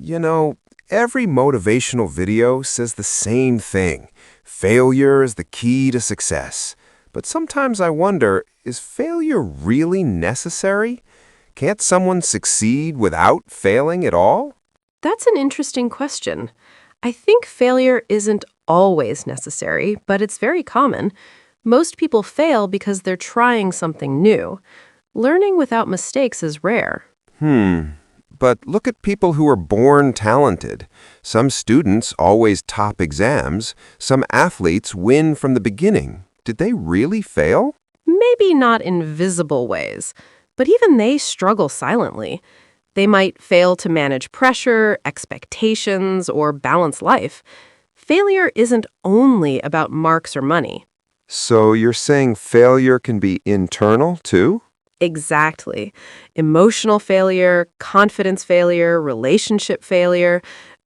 You know, every motivational video says the same thing. Failure is the key to success. But sometimes I wonder, is failure really necessary? Can't someone succeed without failing at all? That's an interesting question. I think failure isn't always necessary, but it's very common. Most people fail because they're trying something new. Learning without mistakes is rare. But look at people who are born talented. Some students always top exams. Some athletes win from the beginning. Did they really fail? Maybe not in visible ways, but even they struggle silently. They might fail to manage pressure, expectations, or balance life. Failure isn't only about marks or money. So you're saying failure can be internal too? Exactly. Emotional failure, confidence failure, relationship failure,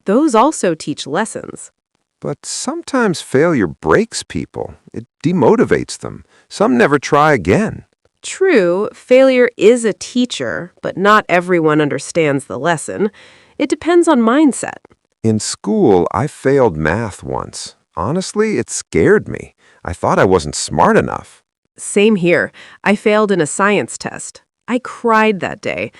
those also teach lessons. But sometimes failure breaks people. It demotivates them. Some never try again. True, failure is a teacher, but not everyone understands the lesson. It depends on mindset. In school, I failed math once. Honestly, it scared me. I thought I wasn't smart enough. Same here. I failed in a science test. I cried that day,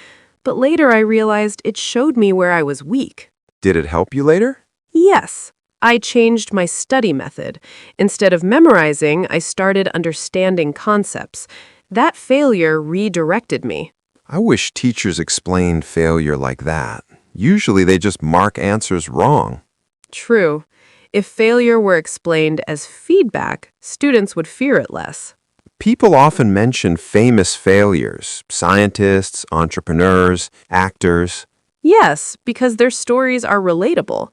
but later I realized it showed me where I was weak. Did it help you later? Yes, I changed my study method. Instead of memorizing, I started understanding concepts. That failure redirected me. I wish teachers explained failure like that. Usually they just mark answers wrong. True. If failure were explained as feedback, students would fear it less. People often mention famous failures, scientists, entrepreneurs, actors. Yes, because their stories are relatable.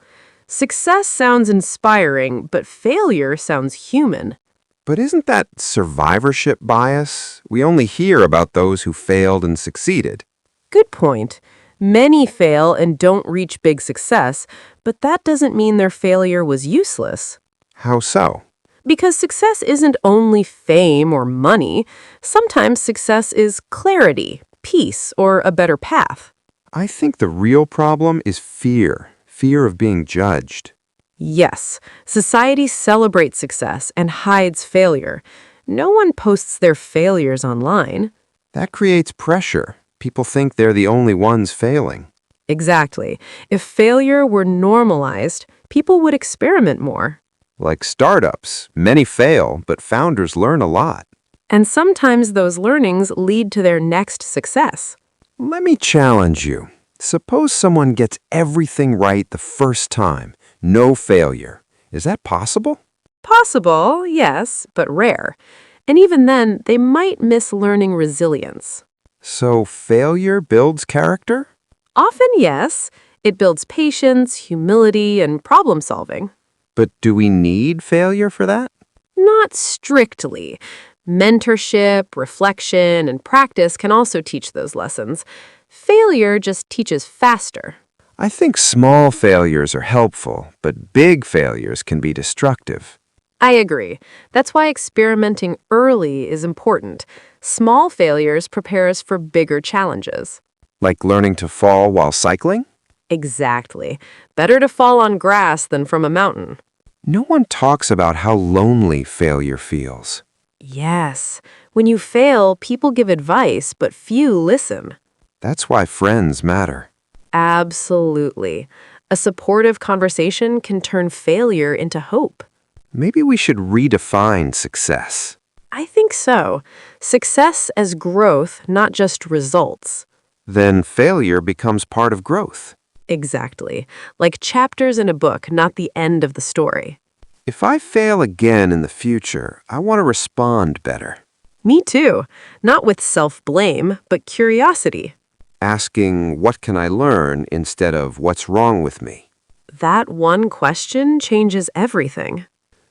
Success sounds inspiring, but failure sounds human. But isn't that survivorship bias? We only hear about those who failed and succeeded. Good point. Many fail and don't reach big success, but that doesn't mean their failure was useless. How so? Because success isn't only fame or money. Sometimes success is clarity, peace, or a better path. I think the real problem is fear of being judged. Yes, society celebrates success and hides failure. No one posts their failures online. That creates pressure. People think they're the only ones failing. Exactly. If failure were normalized, people would experiment more. Like startups, many fail, but founders learn a lot. And sometimes those learnings lead to their next success. Let me challenge you. Suppose someone gets everything right the first time. No failure. Is that possible? Possible, yes, but rare. And even then, they might miss learning resilience. So failure builds character? Often, yes. It builds patience, humility, and problem solving. But do we need failure for that? Not strictly. Mentorship, reflection, and practice can also teach those lessons. Failure just teaches faster. I think small failures are helpful, but big failures can be destructive. I agree. That's why experimenting early is important. Small failures prepare us for bigger challenges. Like learning to fall while cycling? Exactly. Better to fall on grass than from a mountain. No one talks about how lonely failure feels. Yes. When you fail, people give advice, but few listen. That's why friends matter. Absolutely. A supportive conversation can turn failure into hope. Maybe we should redefine success. I think so. Success as growth, not just results. Then failure becomes part of growth. Exactly. Like chapters in a book, not the end of the story. If I fail again in the future, I want to respond better. Me too. Not with self-blame, but curiosity. Asking, what can I learn instead of what's wrong with me? That one question changes everything.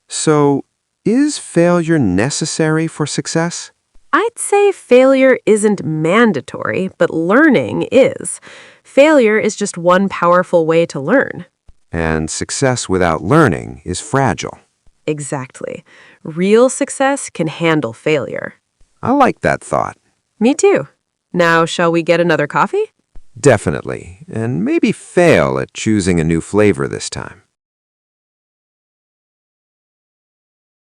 So, is failure necessary for success? I'd say failure isn't mandatory, but learning is. Failure is just one powerful way to learn. And success without learning is fragile. Exactly. Real success can handle failure. I like that thought. Me too. Now, shall we get another coffee? Definitely, and maybe fail at choosing a new flavor this time.